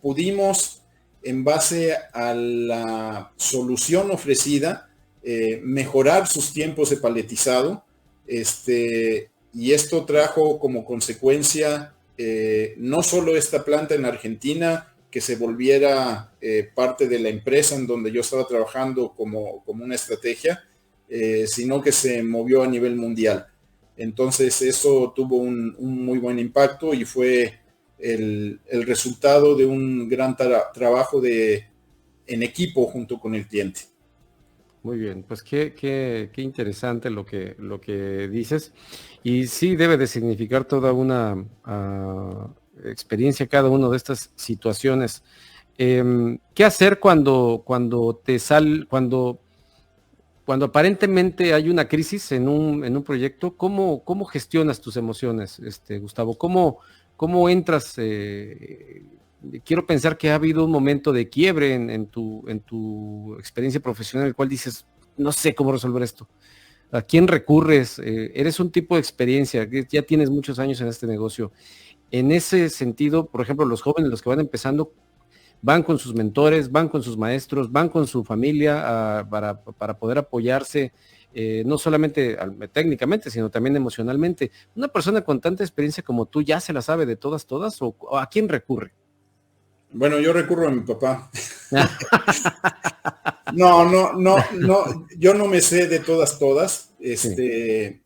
pudimos, en base a la solución ofrecida, mejorar sus tiempos de paletizado, y esto trajo como consecuencia no solo esta planta en Argentina, que se volviera parte de la empresa en donde yo estaba trabajando como una estrategia, sino que se movió a nivel mundial. Entonces eso tuvo un muy buen impacto y fue el resultado de un gran trabajo en equipo junto con el cliente. Muy bien, pues qué interesante lo que dices. Y sí debe de significar toda una experiencia cada una de estas situaciones. ¿Qué hacer cuando aparentemente hay una crisis en un proyecto? ¿Cómo gestionas tus emociones, Gustavo? ¿Cómo entras? Quiero pensar que ha habido un momento de quiebre en tu experiencia profesional, en el cual dices, no sé cómo resolver esto. ¿A quién recurres? Eres un tipo de experiencia, que ya tienes muchos años en este negocio. En ese sentido, por ejemplo, los jóvenes, los que van empezando, van con sus mentores, van con sus maestros, van con su familia para poder apoyarse, no solamente técnicamente, sino también emocionalmente. ¿Una persona con tanta experiencia como tú ya se la sabe de todas, o a quién recurre? Bueno, yo recurro a mi papá. No, yo no me sé de todas. Sí.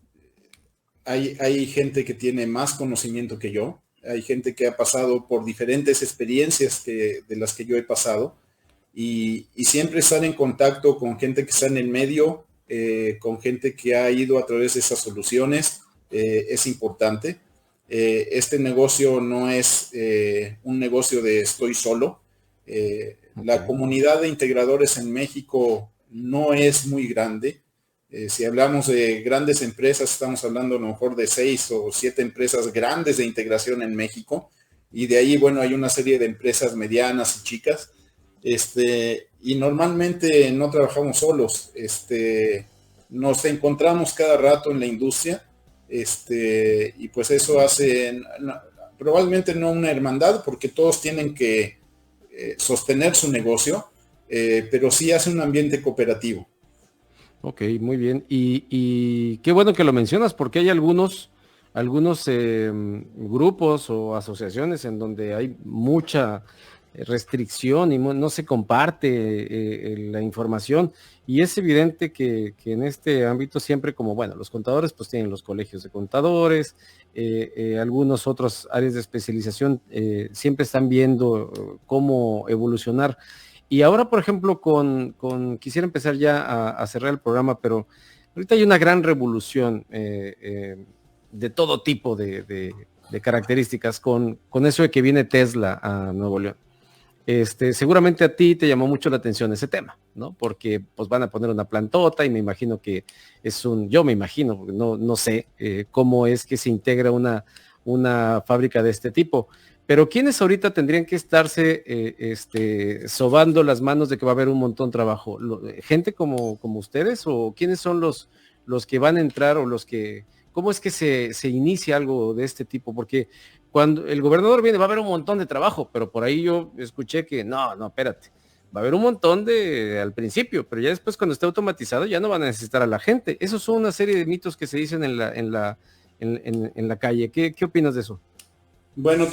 Hay gente que tiene más conocimiento que yo, hay gente que ha pasado por diferentes experiencias de las que yo he pasado, y siempre estar en contacto con gente que está en el medio, con gente que ha ido a través de esas soluciones, es importante. Este negocio no es un negocio de estoy solo. La comunidad de integradores en México no es muy grande. Si hablamos de grandes empresas, estamos hablando a lo mejor de 6 o 7 empresas grandes de integración en México, y de ahí, bueno, hay una serie de empresas medianas y chicas, y normalmente no trabajamos solos, nos encontramos cada rato en la industria, y pues eso hace probablemente no una hermandad, porque todos tienen que sostener su negocio, pero sí hace un ambiente cooperativo. Ok, muy bien. Y qué bueno que lo mencionas, porque hay algunos grupos o asociaciones en donde hay mucha restricción y no se comparte la información. Y es evidente que en este ámbito siempre, como bueno, los contadores pues tienen los colegios de contadores, algunos otros áreas de especialización siempre están viendo cómo evolucionar. Y ahora, por ejemplo, quisiera empezar ya a cerrar el programa, pero ahorita hay una gran revolución de todo tipo de características con eso de que viene Tesla a Nuevo León. Seguramente a ti te llamó mucho la atención ese tema, ¿no? Porque pues van a poner una plantota y me imagino que yo me imagino, porque no sé cómo es que se integra una fábrica de este tipo. Pero ¿quiénes ahorita tendrían que estarse sobando las manos de que va a haber un montón de trabajo? ¿Gente como ustedes o quiénes son los que van a entrar o cómo es que se inicia algo de este tipo? Porque cuando el gobernador viene va a haber un montón de trabajo, pero por ahí yo escuché que no, espérate, va a haber un montón al principio, pero ya después cuando esté automatizado ya no van a necesitar a la gente. Esos son una serie de mitos que se dicen en la calle. ¿Qué opinas de eso? Bueno,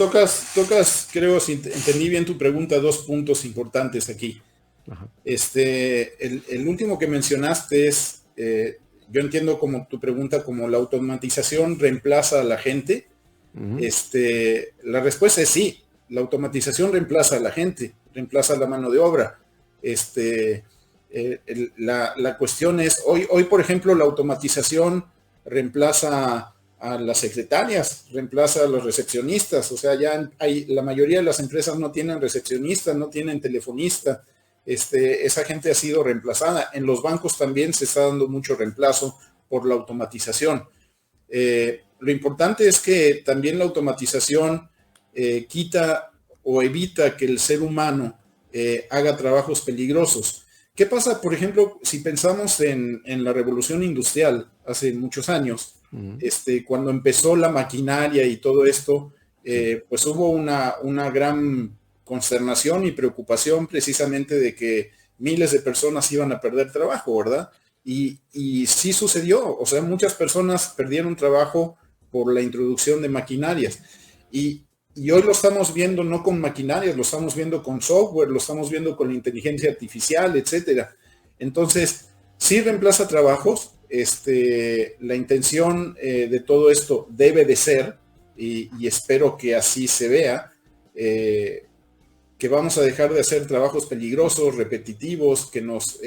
creo, si entendí bien tu pregunta, dos puntos importantes aquí. Ajá. El último que mencionaste es, yo entiendo como tu pregunta como la automatización reemplaza a la gente. Uh-huh. La respuesta es sí, la automatización reemplaza a la gente, reemplaza a la mano de obra. La cuestión es, hoy, por ejemplo, la automatización reemplaza a las secretarias, reemplaza a los recepcionistas, o sea, ya la mayoría de las empresas no tienen recepcionista, no tienen telefonista, esa gente ha sido reemplazada. En los bancos también se está dando mucho reemplazo por la automatización. Lo importante es que también la automatización quita o evita que el ser humano haga trabajos peligrosos. ¿Qué pasa, por ejemplo, si pensamos en la revolución industrial hace muchos años? Uh-huh. Cuando empezó la maquinaria y todo esto, pues hubo una gran consternación y preocupación precisamente de que miles de personas iban a perder trabajo, ¿verdad? Y sí sucedió, o sea, muchas personas perdieron trabajo por la introducción de maquinarias. Y hoy lo estamos viendo no con maquinarias, lo estamos viendo con software, lo estamos viendo con inteligencia artificial, etcétera. Entonces, sí reemplaza trabajos. La intención de todo esto debe de ser, y espero que así se vea, que vamos a dejar de hacer trabajos peligrosos, repetitivos, que nos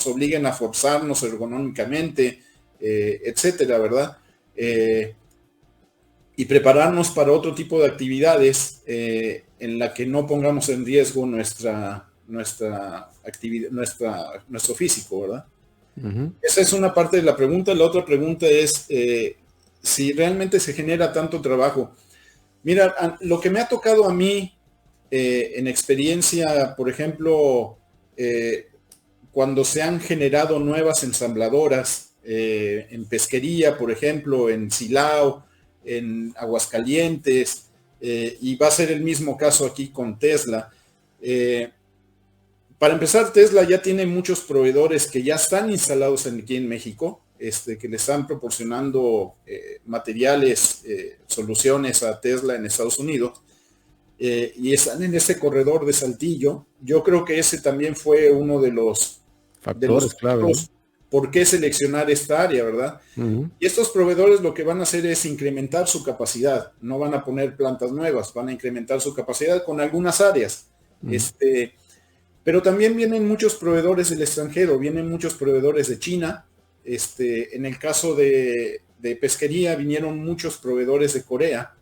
obliguen a forzarnos ergonómicamente, etcétera, ¿verdad? Y prepararnos para otro tipo de actividades en la que no pongamos en riesgo nuestra actividad, nuestro físico, ¿verdad? Uh-huh. Esa es una parte de la pregunta. La otra pregunta es si realmente se genera tanto trabajo. Mira, lo que me ha tocado a mí en experiencia, por ejemplo, cuando se han generado nuevas ensambladoras en pesquería, por ejemplo, en Silao, en Aguascalientes, y va a ser el mismo caso aquí con Tesla. Para empezar, Tesla ya tiene muchos proveedores que ya están instalados aquí en México, que le están proporcionando materiales, soluciones a Tesla en Estados Unidos. Y están en ese corredor de Saltillo. Yo creo que ese también fue uno de los factores clave, ¿no? ¿Por qué seleccionar esta área, verdad? Uh-huh. Y estos proveedores lo que van a hacer es incrementar su capacidad. No van a poner plantas nuevas, van a incrementar su capacidad con algunas áreas. Uh-huh. Pero también vienen muchos proveedores del extranjero, vienen muchos proveedores de China. En el caso de pesquería vinieron muchos proveedores de Corea.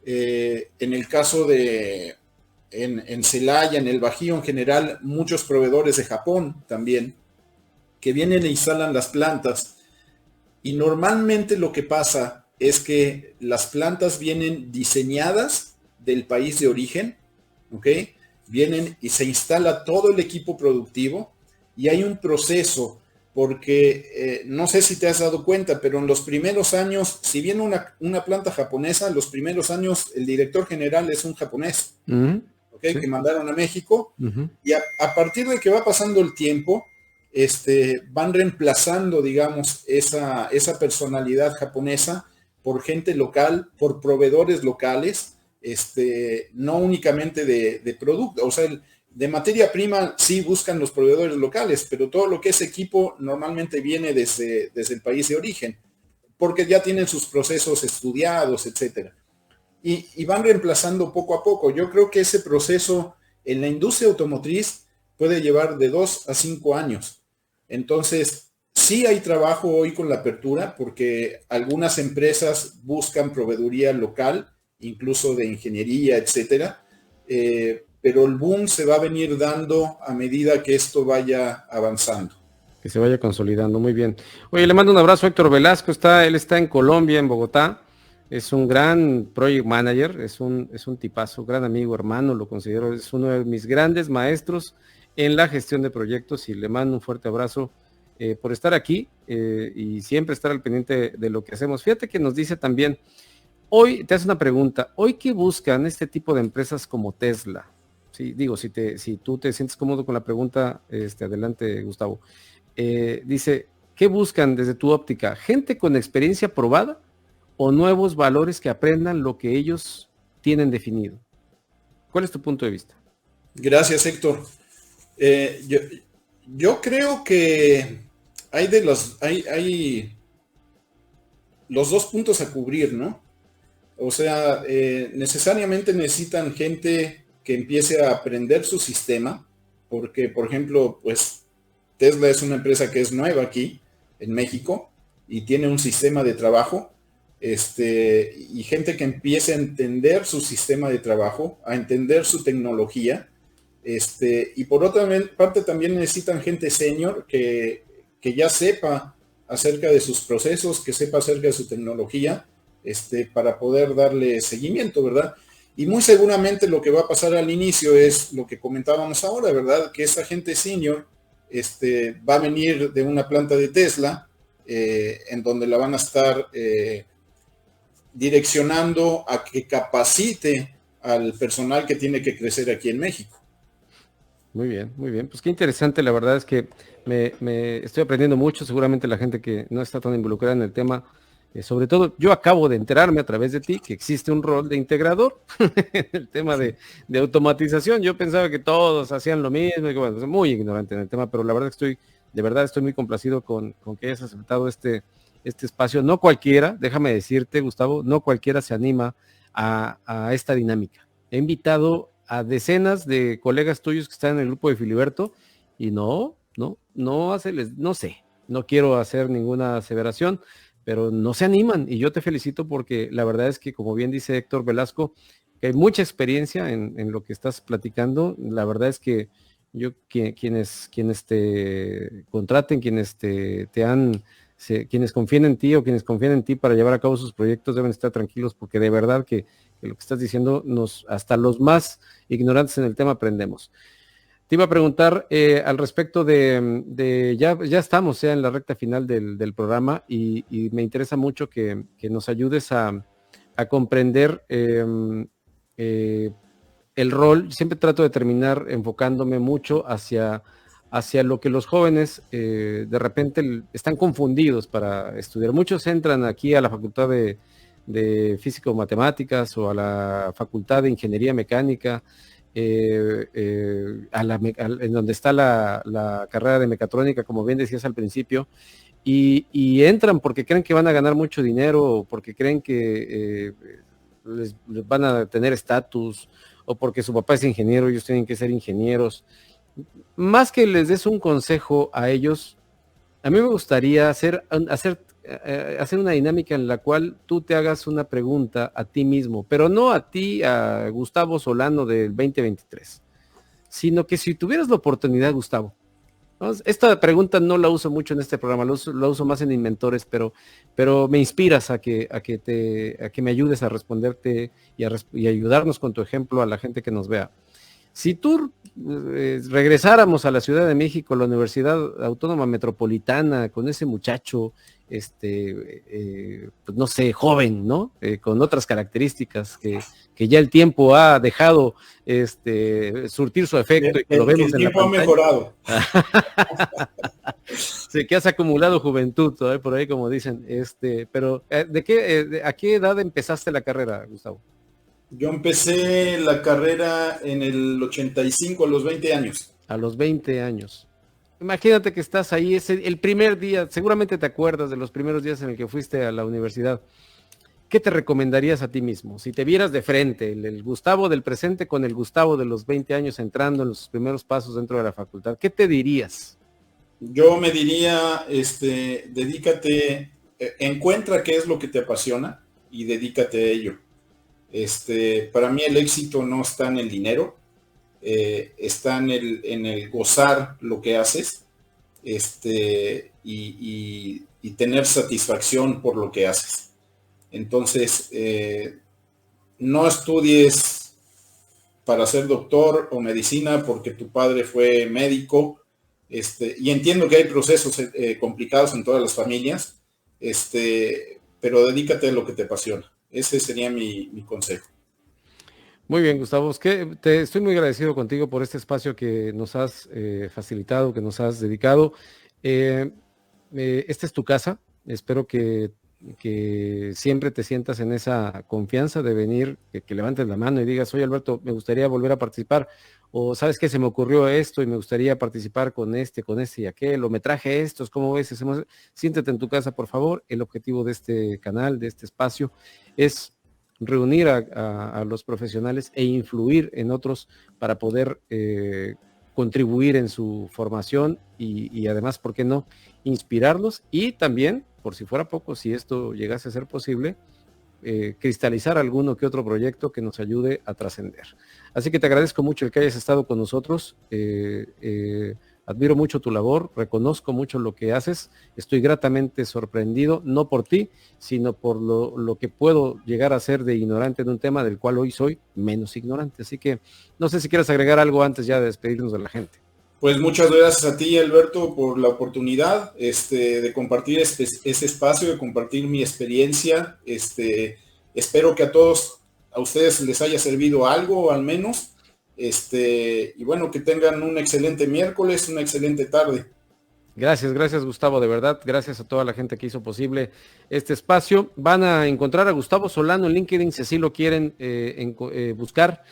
En el caso en Celaya, en el Bajío en general, muchos proveedores de Japón también, que vienen e instalan las plantas. Y normalmente lo que pasa es que las plantas vienen diseñadas del país de origen, ¿ok? Vienen y se instala todo el equipo productivo y hay un proceso, porque no sé si te has dado cuenta, pero en los primeros años, si viene una planta japonesa, en los primeros años el director general es un japonés, uh-huh. ¿Okay? Sí. Que mandaron a México, uh-huh. Y a partir de que va pasando el tiempo, van reemplazando, digamos, esa personalidad japonesa por gente local, por proveedores locales, no únicamente de producto, o sea, de materia prima sí buscan los proveedores locales, pero todo lo que es equipo normalmente viene desde el país de origen, porque ya tienen sus procesos estudiados, etcétera. Y van reemplazando poco a poco. Yo creo que ese proceso en la industria automotriz puede llevar de 2 a 5 años. Entonces, sí hay trabajo hoy con la apertura, porque algunas empresas buscan proveeduría local, incluso de ingeniería, etcétera. pero el boom se va a venir dando a medida que esto vaya avanzando. Que se vaya consolidando, muy bien. Oye, le mando un abrazo a Héctor Velasco, él está en Colombia, en Bogotá, es un gran project manager, es un tipazo, gran amigo, hermano, lo considero, es uno de mis grandes maestros en la gestión de proyectos, y le mando un fuerte abrazo por estar aquí y siempre estar al pendiente de lo que hacemos. Fíjate que nos dice también, hoy te hace una pregunta, hoy qué buscan este tipo de empresas como Tesla. Sí, digo, si tú te sientes cómodo con la pregunta, adelante, Gustavo. Dice, ¿qué buscan desde tu óptica? ¿Gente con experiencia probada o nuevos valores que aprendan lo que ellos tienen definido? ¿Cuál es tu punto de vista? Gracias, Héctor. Yo creo que hay los dos puntos a cubrir, ¿no? O sea, necesariamente necesitan gente que empiece a aprender su sistema, porque, por ejemplo, pues Tesla es una empresa que es nueva aquí en México y tiene un sistema de trabajo, y gente que empiece a entender su sistema de trabajo, a entender su tecnología, y por otra parte también necesitan gente senior que ya sepa acerca de sus procesos, que sepa acerca de su tecnología, para poder darle seguimiento, ¿verdad? Y muy seguramente lo que va a pasar al inicio es lo que comentábamos ahora, ¿verdad? Que esa gente senior va a venir de una planta de Tesla, en donde la van a estar direccionando a que capacite al personal que tiene que crecer aquí en México. Muy bien, muy bien. Pues qué interesante, la verdad es que me estoy aprendiendo mucho, seguramente la gente que no está tan involucrada en el tema, sobre todo yo acabo de enterarme a través de ti que existe un rol de integrador en el tema de automatización. Yo pensaba que todos hacían lo mismo, y que, bueno, soy muy ignorante en el tema, pero la verdad que estoy muy complacido con que hayas aceptado este espacio. No cualquiera, déjame decirte, Gustavo, no cualquiera se anima a esta dinámica. He invitado a decenas de colegas tuyos que están en el grupo de Filiberto y no sé, no quiero hacer ninguna aseveración, pero no se animan, y yo te felicito porque la verdad es que, como bien dice Héctor Velasco, que hay mucha experiencia en lo que estás platicando. La verdad es que quienes te contraten, quienes confíen en ti o quienes confían en ti para llevar a cabo sus proyectos deben estar tranquilos, porque de verdad que lo que estás diciendo, hasta los más ignorantes en el tema aprendemos. Te iba a preguntar al respecto ya estamos en la recta final del programa, y me interesa mucho que nos ayudes a comprender el rol. Siempre trato de terminar enfocándome mucho hacia lo que los jóvenes de repente están confundidos para estudiar. Muchos entran aquí a la Facultad de Físico-Matemáticas o a la Facultad de Ingeniería Mecánica, en donde está la carrera de mecatrónica, como bien decías al principio, y entran porque creen que van a ganar mucho dinero, o porque creen que les van a tener estatus, o porque su papá es ingeniero, ellos tienen que ser ingenieros. Más que les des un consejo a ellos, a mí me gustaría hacer una dinámica en la cual tú te hagas una pregunta a ti mismo, pero no a ti, a Gustavo Solano del 2023, sino que si tuvieras la oportunidad, Gustavo, ¿no? Esta pregunta no la uso mucho en este programa, la uso más en Inventores, pero me inspiras a que me ayudes a responderte y ayudarnos con tu ejemplo a la gente que nos vea. Si tú regresáramos a la Ciudad de México, la Universidad Autónoma Metropolitana, con ese muchacho, pues no sé, joven, ¿no? Con otras características que ya el tiempo ha dejado surtir su efecto, y que lo vemos el en la tiempo ha pantalla. mejorado. Sí, que has acumulado juventud, ¿no? Por ahí, como dicen. Pero ¿a qué edad empezaste la carrera, Gustavo? Yo empecé la carrera en el 85, a los 20 años. A los 20 años. Imagínate que estás ahí, el primer día, seguramente te acuerdas de los primeros días en el que fuiste a la universidad. ¿Qué te recomendarías a ti mismo? Si te vieras de frente, el Gustavo del presente con el Gustavo de los 20 años entrando en los primeros pasos dentro de la facultad, ¿qué te dirías? Yo me diría, dedícate, encuentra qué es lo que te apasiona y dedícate a ello. Para mí el éxito no está en el dinero. está en el gozar lo que haces, y tener satisfacción por lo que haces. Entonces, no estudies para ser doctor o medicina porque tu padre fue médico, y entiendo que hay procesos complicados en todas las familias, pero dedícate a lo que te apasiona. Ese sería mi consejo. Muy bien, Gustavo. Estoy muy agradecido contigo por este espacio que nos has facilitado, que nos has dedicado. Eh, Esta es tu casa. Espero que siempre te sientas en esa confianza de venir, que levantes la mano y digas, oye Alberto, me gustaría volver a participar, o sabes que se me ocurrió esto y me gustaría participar con este y aquel, o me traje estos, ¿cómo ves? Siéntete en tu casa, por favor. El objetivo de este canal, de este espacio, es reunir a los profesionales e influir en otros para poder contribuir en su formación y además, ¿por qué no?, inspirarlos y también, por si fuera poco, si esto llegase a ser posible, cristalizar alguno que otro proyecto que nos ayude a trascender. Así que te agradezco mucho el que hayas estado con nosotros. Admiro mucho tu labor, reconozco mucho lo que haces, estoy gratamente sorprendido, no por ti, sino por lo que puedo llegar a ser de ignorante en un tema del cual hoy soy menos ignorante. Así que no sé si quieres agregar algo antes ya de despedirnos de la gente. Pues muchas gracias a ti, Alberto, por la oportunidad de compartir ese espacio, de compartir mi experiencia. Espero que a ustedes les haya servido algo, al menos. Y bueno, que tengan un excelente miércoles, una excelente tarde. Gracias Gustavo, de verdad, gracias a toda la gente que hizo posible este espacio. Van a encontrar a Gustavo Solano en LinkedIn si así lo quieren buscar.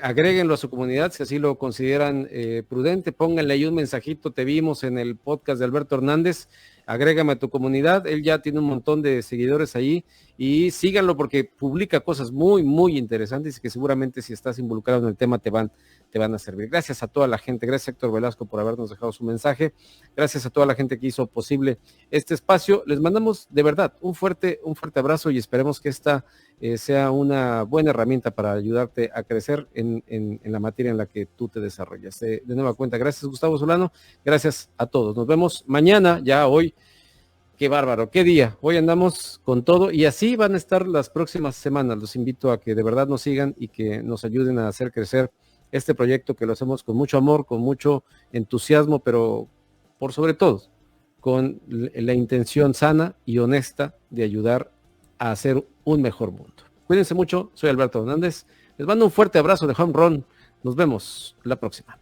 Agréguenlo a su comunidad si así lo consideran prudente, pónganle ahí un mensajito, te vimos en el podcast de Alberto Hernández, agrégame a tu comunidad, él ya tiene un montón de seguidores ahí y síganlo porque publica cosas muy, muy interesantes y que seguramente si estás involucrado en el tema te van a servir. Gracias a toda la gente, gracias Héctor Velasco por habernos dejado su mensaje, gracias a toda la gente que hizo posible este espacio, les mandamos de verdad un fuerte abrazo y esperemos que esta sea una buena herramienta para ayudarte a crecer en la materia en la que tú te desarrollas. De nueva cuenta, gracias Gustavo Solano, gracias a todos. Nos vemos mañana, ya hoy. Qué bárbaro, qué día. Hoy andamos con todo y así van a estar las próximas semanas. Los invito a que de verdad nos sigan y que nos ayuden a hacer crecer este proyecto que lo hacemos con mucho amor, con mucho entusiasmo, pero por sobre todo con la intención sana y honesta de ayudar a hacer un mejor mundo. Cuídense mucho, soy Alberto Hernández. Les mando un fuerte abrazo de home run. Nos vemos la próxima.